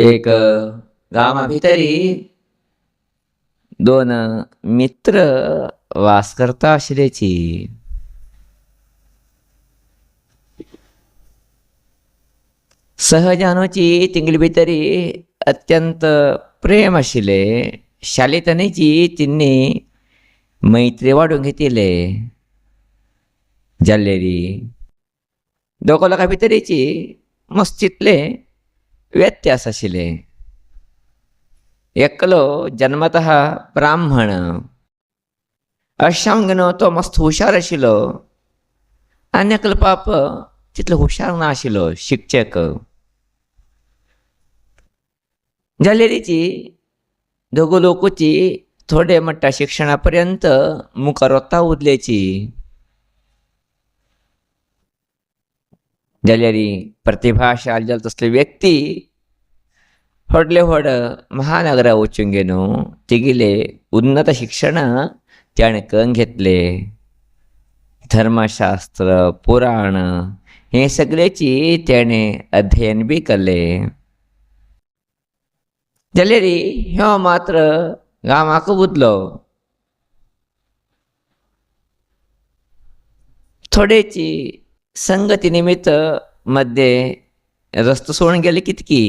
एक गावा भितरी दोन मित्र वास करता आशिल्लेची. सहजानूची तिंगली भितरी अत्यंत प्रेम आशिल्ले. शालेतनीची तिन्नी मैत्री वाडून घेतिले. जाल्लेरी दोगो लोकां भितरीची मस्तीतले व्यत्यास आशिल्ले. एकलो जन्मतः ब्राह्मण अशें म्हणून तो मस्त हुशार आशिल्लो आनी एकलो पाप तितलो हुशार ना आशिल्लो शिक्षक. जाल्लेरीची दोगो लोकूची थोडे म्हणटा शिक्षणा पर्यंत मुखार वता उरलेची. जाल्यारी प्रतिभाशाली जाल तसले व्यक्ती व्हडले व्हड महानगरा वचूंक गेलो. तिगेले उन्नत शिक्षण त्याणे करून घेतले. धर्मशास्त्र पुराण हे सगळेची त्याने अध्ययन बी केले. जाल्यारी ह्यो मात्र गांवाक उरलो. थोडेची संगती निमित्त मध्ये रस्तो सोडून गेले कितकी.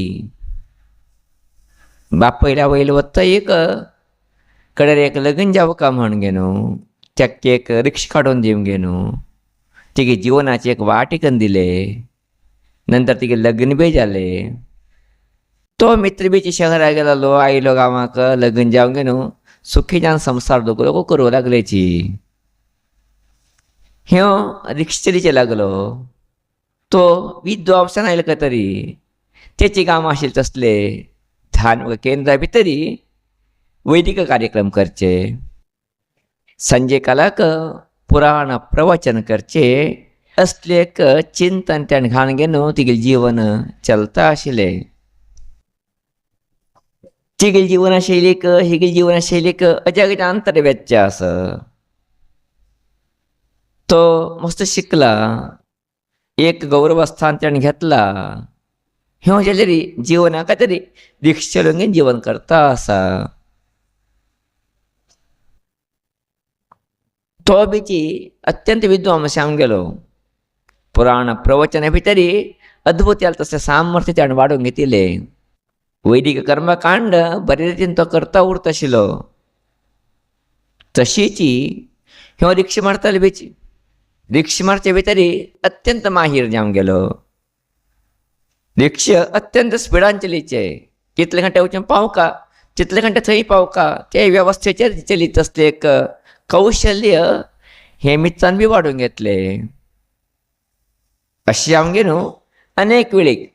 बाप पयल्या वयल वत्ता एक कडेर एक लगीन जावं का म्हण गेलो. त्याक एक रिक्षा काडून दिवंक गेलो. तिगे जिवनाची एक वाट करून दिले. नंतर तिगे लग्न बी जाले. तो मित्र बीची शहराक गेलो आयलो गांवाक लग्न जावंक गेलो. सुखी जावन संसार दोगो करूं लागलेची. ह्यो रिक्षेचे लागलो. तो विद्वांसान आयलो खंय तरी. तेची कामां आशिल्ले तसले धार्मिक केंद्रा भितरी वैदिक कार्यक्रम करचे. संजे कालाक पुराण प्रवचन करचे असले एक चिंतन त्यान घाण घेवन तिगे जीवन चलता आशिल्ले. तिगे जीवनशैलीक हिगे जीवनशैलीक अजागीत अंतर व्यत्यास. तो मस्त शिकला. एक गौरवस्थान त्याने घेतला. ह्यो जाल्यारी जीवनाक तरी रिक्षा घेवन जीवन करता आसा. तो बीची अत्यंत विद्वान जावन गेलो. पुराण प्रवचना भितरी अद्भुत जालें तसलें सामर्थ्य त्याने वाडून घेतिले. वैदिक कर्मकांड बरे रितीन तो करता उरता आशिल्लो. तशीची ह्यो रिक्षा मारताले बीची रिक्षा मारचे भितरी अत्यंत माहीर जावन गेलो. रिक्षा अत्यंत स्पिडान चलीचे. कितले घंटे वचून पावका तितले घंटे थंय पावका ते वेवस्थेचेर चलीत असले एक कौशल्य हे मित्रान बी वाडून घेतले. अशें जावन गेलो अनेक वेळेक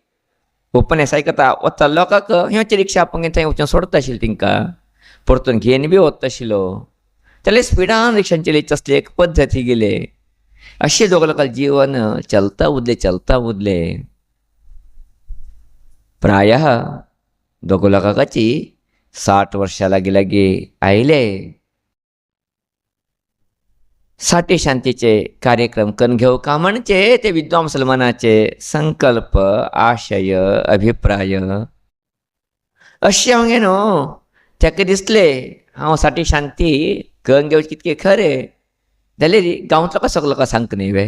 उपन्यास आयकता वता लोकांक ह्योची रिक्षा आपोवन थंय वचून सोडता आशिल्ली तिंकां. परतून घेवन बी वता आशिल्लो. जाल्यार स्पिडान रिक्षान चलयत असले एक पद्दती गेले. अशें दोग लोकांचें जीवन चलता उरले. प्रायः दोग लोकांची 60 वर्षां लागीं आयले. साठी शांतीचे कार्यक्रम करून घेवका म्हणचे ते विद्वान मुसलमानाचे संकल्प आशय अभिप्राय. अशें हांव गेलो ताका दिसले हांव साठी शांती करून घेवचे कितके खरें जाल्यार गांवांत लोकां सगळ्या लोकांक सांगता न्ही वे.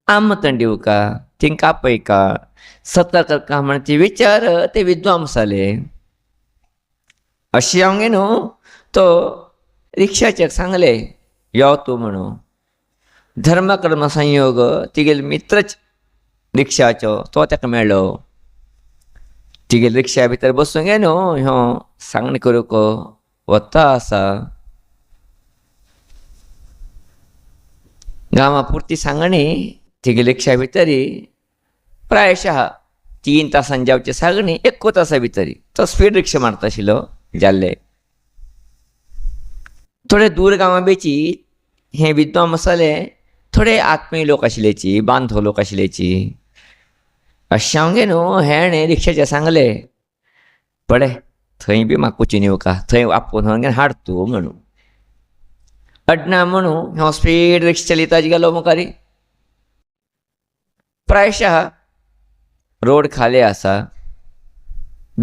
आमंत्रण दिवका तिंकां आपयका सत्कार करता म्हणचे विचार ते विद्वान जाले. अशें हांव गेलो तो रिक्षाचेर सांगले यो तूं म्हणून. धर्म कर्म संयोग तिगेले मित्रच रिक्षाचो तो ताका मेळ्ळो. तिगेले रिक्षा भितर बसूंक गेलो. ह्यो सांगणी करूंक वता आसा. गांवा पुरती सांगणी तिगे रिक्षा भितरी प्रायशः 3 तासान जावचे सांगणी 1 तासा भितरी. तो स्पीड रिक्षा मारता आशिल्लो जाल्ले. थोडे दूर गांवां बेची हे विद्वान मसाले थोडे आत्मीय लोक आशिल्लेची बांधव लोक आशिल्लेची. अशें हांव गेलो हेणे रिक्षाचे सांगले पळय थंय बी म्हाका वचून येवका थंय आपोवन व्हरून हाड तूं म्हणून. अडना म्हणून हांव स्पीड रिक्षा चलयता गेलो मुखारी. प्रायशः रोड खाली आसा.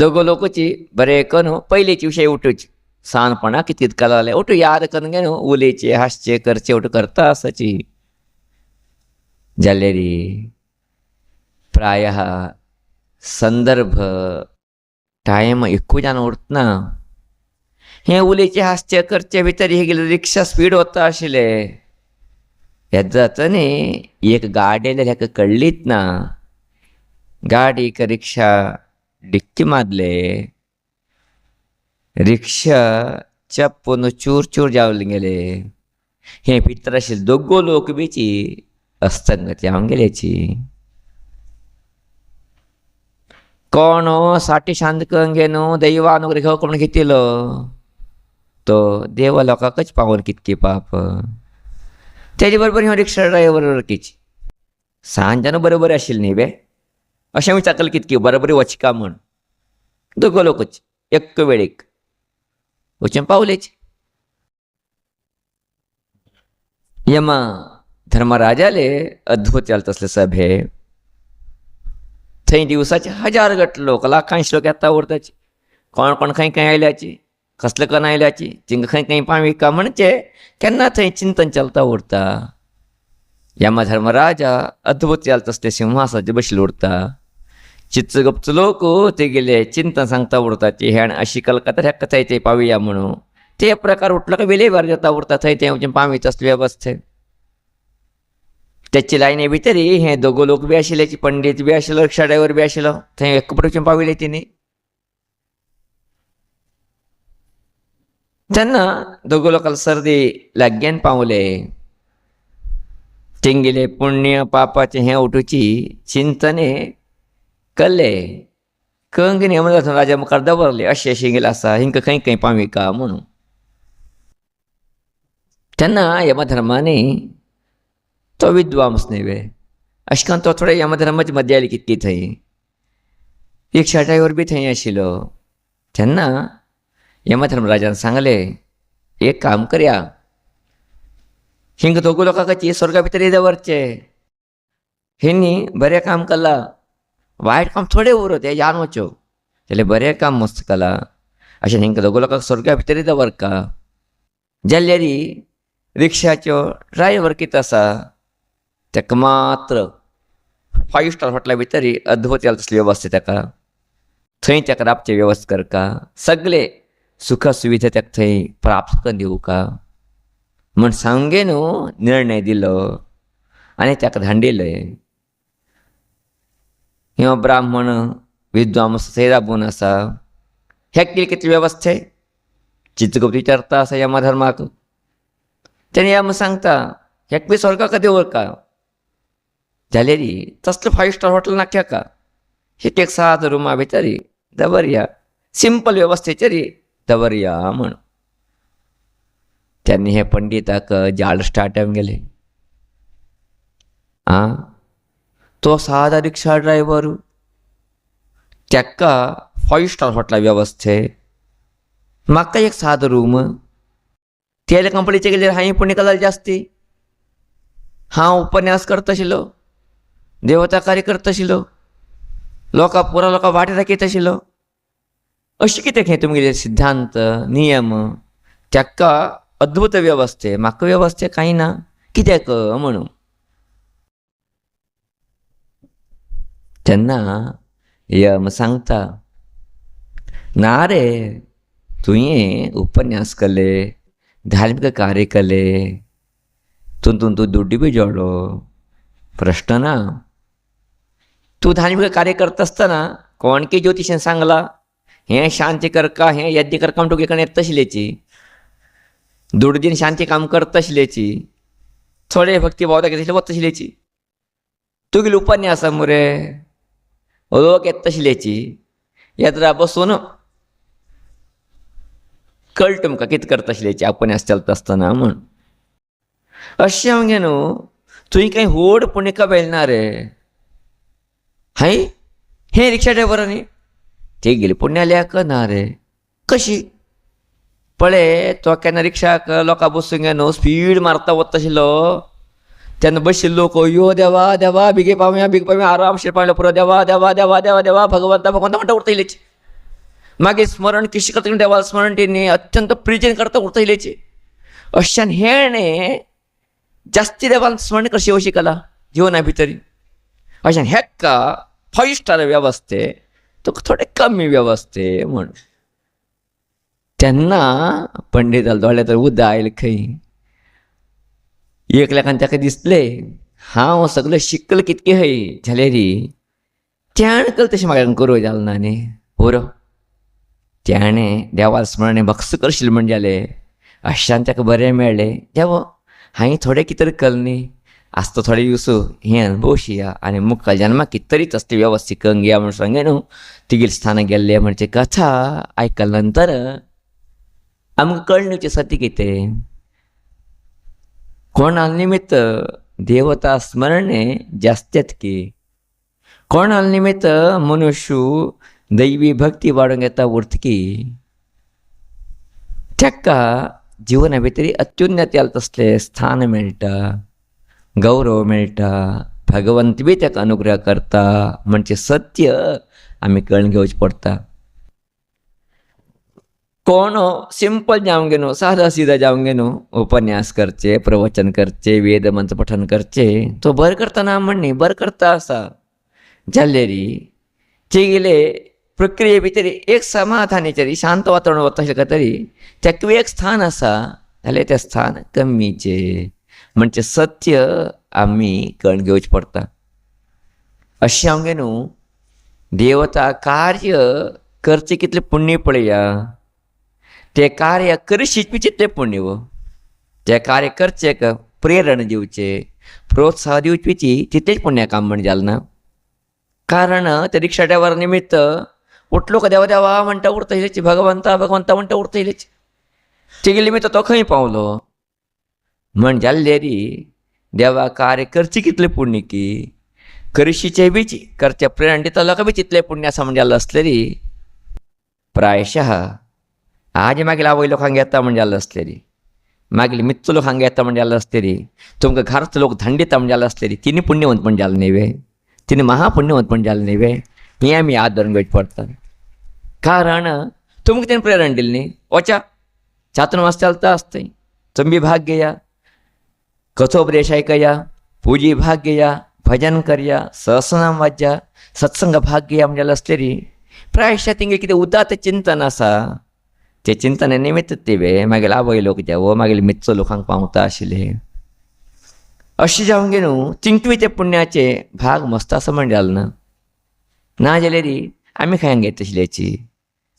दोघं लोकची बरे कन पहिलेची विषय उठूच सानपणा किती कलाले उठू याद करून घे उलेचे हास्ये करचे उठ करता असची जाल्लेरी प्राय संदर्भ टायम एकू जान उरतना हे उलेचे हास्य करचे भितर हे गेले रिक्षा स्पीड होता आशिल्ले येत न्ही एक गाडी ह्याका कळलीच ना गाडी का रिक्षा डिक्की मारले रिक्षा चप्पन चूर चूर जावले गेले हे भितर आशिल्ले दोगो लोक बीची अस्तंगती हांव गेल्याची कोण साठी शांत कंगे न्हू दैवानुग्रह कोण घेतिलो तो देवा लोकांकच पावून कितकी पाप तेजे बरोबर ह्यो रिक्षा ड्रायव्हर वरकीची सांजान बरोबर आशिल्ली न्ही बे अशें विचारतले कितकी बरोबरी वचका म्हण दोगो लोकच एक वेळेक वचून पावलेच यमा धर्मराजाले अद्भुत जालें तसले सभे थंय दिवसाचे हजार गट लोक लाखांश लोक येता उरताचे कोण कोण खंय खंय आयल्याची कसले कन्न आयल्याची तिंका खंय खंय पाविका म्हणचे केन्ना थंय चिंतन चलता उरता यमा धर्मराजा अद्भुत जालें तसले सिंहासनाचेर बशिल्लो उरता चित्तगुप्त लोक ते गेले चिंतन सांगता उरताचे हेण अशी कलकत्ता ह्या थंय ते पावया म्हणून ते प्रकार उठला का वेले भार जाता उरता थंय ते वचून पावीत असले वेवस्थे त्याची लायनी भितर हे दोगो लोक बी आशिल्ले पंडीत बी आशिल्लो रिक्षा ड्रायव्हर बी आशिल्लो थंय एक वचून पाविले तिणी तेन्ना दोगो लोकांक सर्दी लागीन पावले तेंगेले पुण्य पापाचे हे उठूची चिंतने कल्ले कंगनी यमधर्म राजा मुखार दवरले अशें अशें गेले आसा हिंका खंय खंय पाविका म्हणून तेन्ना यमधर्माने तो विद्वांस न्ही वे अशें करून तो थोडे यमधर्माचे मध्य आयले कितकी थंय रिक्षा ड्रायव्हर बी थंय आशिल्लो तेन्ना यमधर्मराजान सांगले एक काम करया हिंग दोगो लोकांची स्वर्गा भितर दवरचे हेनी बरें काम केलां वायट काम थोडे उरत हे जान वच्यो जाल्यार बरें काम मस्त केलां अशें हिंका दोगो लोकांक स्वर्गा भितर दवरका जाल्यार रिक्षाच्यो ड्रायव्हर कितें आसा ताका मात्र 5 स्टार हॉटेला भितर अद्भुत जालें तसली वेवस्था ताका थंय ताका रावचे वेवस्था करका सगळे सुख सुविधा ताका थंय प्राप्त करून दिवका म्हण सांगे न्हू निर्णय दिलो आनी ताका धांडिले ह्यो ब्राह्मण विद्वांस थंय राबून आसा हे केली कितली वेवस्था चित्रगुप्त विचारता आसा यमधर्माक तेणे यम सांगता हेक बी स्वर्गाक दवरका जाल्यार तसलें 5 स्टार हॉटेल नाख्या का एक साद रुमा भितर दवरया सिंपल वेवस्थेचेर दवरया म्हण तेन्ना हे पंडिताक जाळ स्टार्ट जावन गेले तो सादा रिक्षा ड्रायव्हर ताका 5 स्टार हॉटेला वेवस्थे म्हाका एक सादो रूम तेल्या कंपनीचे गेल्यार हांवें पुण्य केल्यार जास्ती हांव उपन्यास करता आशिल्लो देवता कार्य करता आशिल्लो पुरा लोकां वाटे दाखयता आशिल्लो अशें कितें खंय तुमगेले सिद्धांत नियम ताका अद्भुत वेवस्थे म्हाका वेवस्थे कांय ना कित्याक म्हणून तेन्ना यम सांगता ना रे तुवें उपन्यास केले धार्मिक कार्य केले तूं दुड्डी बी जोडलो प्रश्न ना तूं धार्मिक कार्य करता आसतना कोणके ज्योतिशान सांगला हें शांती करका हें यज्ञ करका म्हण तुगे कडेन येता तशलेची दुडदीन शांती काम करता आशिल्लेची थोडे भक्ती भाव दाखयता वता आशिल्लेची तुगेली उपन्यास आसा मुरे लोक येता तशलेची येद्रा बसून कळटा तुमकां कितें करता आशिल्लेची उपन्यास चलता आसतना म्हण अशें हांव गे न्हू तुवें कांय व्हड पुण्यका बेळना रे हाय हे रिक्षा ड्रायव्हरांनी ते गेली पुण्याल्याक ना रे कशी पळय तो केन्ना रिक्षाक लोकां बसूंक गे न्हू स्पीड मारता वता आशिल्लो तेन्ना बशिल्लो लोक यो देवा देवा बेगी पावया आरामशीर पावलो पुरो देवा देवा देवा देवा देवा भगवंता भगवंता म्हणटा उरता इल्लेची मागे स्मरण कशी करता देवाला स्मरण त्यांनी अत्यंत प्रिजन करता उरता इलेचे अशान हेणे जास्ती देवाला स्मरण कशी येऊ शिकला जीवना भितरी अशान हेक्का 5 स्टार व्यवस्थे तुका थोडे कमी व्यवस्थे म्हणून तेन्ना पंडिताला दोळे तर उदक आयले खंय एक लेखान ताका दिसले हांव सगळें शिकल कितके हय जाल्यार त्याण कल तशें म्हाका करूं जालें ना न्ही बरो त्याणें देवाला स्मरण भक्स करशिल्लें म्हण जालें अशान ताका बरें मेळ्ळें देव हांवें थोडें कितें तरी केलें न्ही आसता थोडें युसू हें अनुभवशिया आनी मुखार जन्माक कितें तरी तसलें वेवस्थीत करून घेया म्हूण सांगें न्हू तिगेले स्थानाक गेल्ले म्हणजे कथा आयकल्या नंतर आमकां कळणेचें सत्य कितें कोणाल निमित्त देवता स्मरणे जास्तेत की कोणाल निमित्त मनुष्य दैवी भक्ती वाडूंक येता उरतकी ताका जिवना भितर अत्युन्नत तसलें स्थान मेळटा गौरव मेळटा भगवंत बी ताका अनुग्रह करता म्हणजे सत्य आमी कळून घेवचें पडटा कोण सिंपल जावंक गे न्हू सादा सिदा जावंक गे न्हू उपन्यास करचे प्रवचन करचे वेद मंत्र पठन करचे तो बरें करता ना म्हणनी बरें करता आसा जाल्यार तेगेले प्रक्रिये भितर एक समाधानाचेर शांत वातावरण वता अशें तरी ताका एक स्थान आसा जाल्यार तें स्थान कमीचें म्हणजे सत्य आमी कळून घेवचें पडटा अशें हांव गे न्हू देवता कार्य करचें कितलें पुण्य पळया ते कार्य करशीत बी चितलें पुण्य वो ते कार्य करचेक प्रेरण दिवचें प्रोत्साह दिवची तितलेंच पुण्य काम म्हण जालें ना कारण ते रिक्षा ड्रायव्हरा निमित्त उठलो का देवा देवा म्हणटा उरता येयलेची भगवंता भगवंता म्हणटा उरता येयलेची तेगे निमित्त तो खंय पावलो म्हण जाल्ले री देवा कार्य करचें कितलें पुण्य की करशीचे बीची करचे प्रेरण दिता लोकां बी तितलें पुण्य आसा म्हण जालें आसलें री प्रायशः आज मागीर आवय लोक हांगा येता म्हण जालें आसलें री मागीर मित्र लोक हांगा येता म्हण जालें आसलें री तुमकां घरांतले लोक धंड दिता म्हण जालें आसलें री तिने पुण्यवंत म्हण जालें न्ही वे तिने महापुण्यवंत म्हण जालें न्ही वे हें आमी याद धरून घेवचें पडटा कारण तुमकां तेणें प्रेरण दिलें न्ही वचा चातुर्मास चलता आसता तुम भी भाग घेया कथोपदेश ऐकया पूजी भाग घेया भजन करया सहस्रनाम वाज्या सत्संग भाग घेया म्हणजे असले री प्रायशः तिंगे कितें उदात्त चिंतन आसा ते चिंतने निमित्त तेवे मागीर आवय लोक देवो मागीर मित्र लोकांक पावता आशिल्ले अशें जावंक गे न्हू तिंकूय ते पुण्याचे भाग मस्त आसा म्हण जालें ना जाल्यार आमी खंय घेता आशिल्ल्याची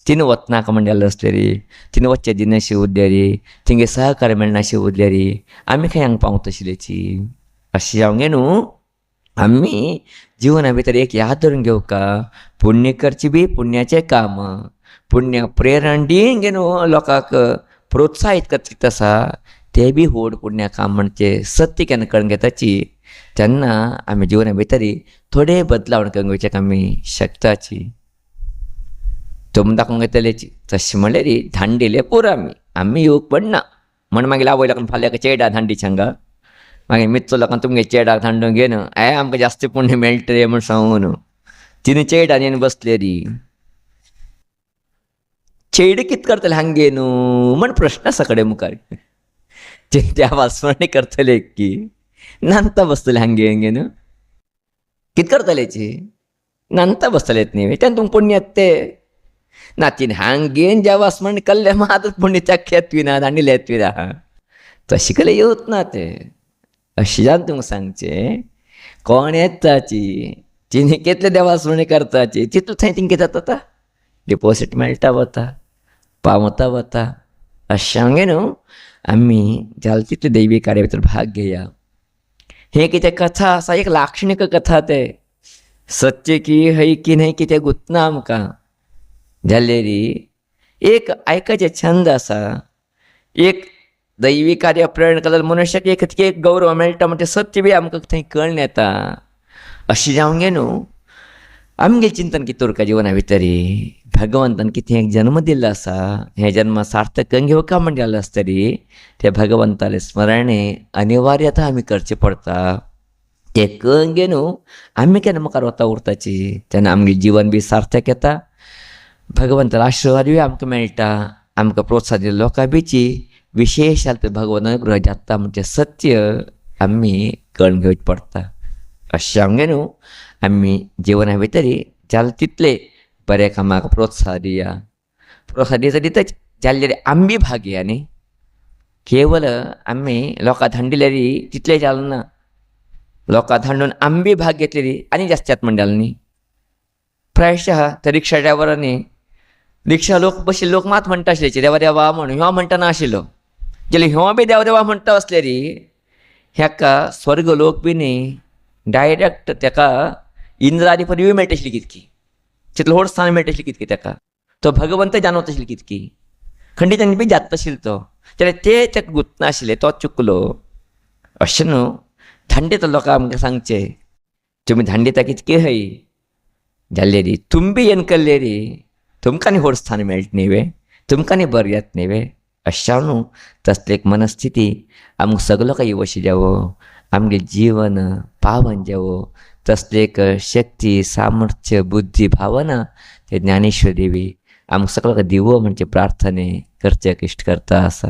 तिने वचनाका म्हण जालें आसलें री तिने वच्चे दिनाशी उरले री तिंगे सहकार्य मेळनाशी उरले री आमी खंय हांगा पावता आशिल्ल्याची अशें जावंक गे न्हू आमी जिवना भितर एक याद धरून घेवका पुण्य करची बी पुण्याचें काम पुण्य प्रेरण दिवन गे न्हू लोकांक प्रोत्साहीत करत आसा ते बी व्हड पुण्य काम म्हणजे सत्य केन्ना कळून घेताची तेन्ना आमी जिवना भितर थोडे बदलावण करून घेवचेक आमी शकताची तुम दाखोवंक येतलेची तशें म्हणल्यार धांडिले पुरो आमी येवंक पडना म्हण मागीर आवय लोकांक फाल्यां चेडा धांडीचे हांगा मागीर मित्र लोकांक तुमगे चेडाक धांडून घेन आमकां जास्त पुण्य मेळटा रे म्हूण सांगून तिने चेडा न्ही बसले री चेड कित करतले हांगे न्हू म्हण प्रश्न आसा कडेन मुखार ते देवा स्मरण करतले की नांता बसतले हांगे हांगे न्हू कित करतलेची नांता बसतलेत न्ही तेन्ना तुमकां पुण्य येता ते ना तिने हांगेन देवा स्मरण केल्ले मात पुण्य त्याक येतवी ना दांडिले येतवी ना तशें केले येवत ना ते अशें जावन तुमकां सांगचें कोण येताची तिने कितले देवा स्मरण करताची तितलो थंय तिंका जाता डिपॉझीट मेळटा वता पावता वता अशें हांगे न्हू आमी जाल तितले दैवी कार्या भितर भाग घेया हे कितें कथा आसा एक लाक्षणीक कथा ते सत्य की हय की न्हय कितें गुतना आमकां जाल्यार एक आयकाचें छंद आसा एक दैवी कार्य प्रेरण केल्यार मनशाक एक गौरव मेळटा म्हणजे सत्य बी आमकां थंय कळून येता अशें जावंक गे न्हू आमगे चिंतन कितें उरता जिवना भितर भगवंतान कितें एक जन्म दिल्लो आसा हे जन्म सार्थक करून घेवका म्हण जालें आसता री ते भगवंताले स्मरणे अनिवार्यता आमी करचें पडटा ते करून गे न्हू आमी केन्ना मुखार वता उरताची तेन्ना आमगे जीवन बी सार्थक येता भगवंताला आशीर्वादूय आमकां मेळटा, आमकां प्रोत्साहन दिले लोकां बेची विशेष भगवान अनुग्रह जाता म्हणजे सत्य आमी कळून घेवचें पडटा. अशें आमगे न्हू आमी जिवना भितर जाल तितले बऱ्या कामाक प्रोत्साहन दिया. प्रोत्साहन दितच जाल्ल्यार आमी भाग घेया न्ही. केवल आमी लोकां धांडिल्यार तितलें जालना. लोकां धांडून आमी भाग घेतलेली आनी जास्त जाता म्हणटाले न्ही. प्रायशः त्या रिक्षा ड्रायव्हरांनी रिक्षा लोक बशिल्ले लोक मात म्हणटा आशिल्ले देवा देवा म्हणून, ह्यो म्हणटा नाशिल्लो. जाल्यार ह्यो बी देवा देवा म्हणटा असल्यार ह्याका स्वर्ग लोक बी न्ही डायरेक्ट ताका इंद्रादी पदवी मेळटा आशिल्ली कितकी, तितलो व्हड स्थान मेळटा आशिल्लें कितकी ताका. तो भगवंत जाणवता आशिल्लो कितकी, खंडितांनी बी जाता आशिल्लो तो. जाल्यार ते ताका गुंतनाशिल्ले, तो चुकलो. अशें न्हू धांडिता लोकांक आमकां सांगचें तुमी धांडिता कितके हय जाल्लेरी तुमी बी येन केल्लेरी तुमकां न्ही व्हड स्थान मेळटा न्ही वे, तुमकां न्ही बरें येता न्ही वे. अशें न्हू तसली एक मनस्थिती आमकां सगलो काही वशी जावो, आमगे जीवन पावन जावो, तसली एक शक्ती सामर्थ्य बुद्धी भावना ते ज्ञानेश्वर देवी आमकां सगळ्यांक दिवो म्हणजे प्रार्थने करचे इश्ट करता आसा.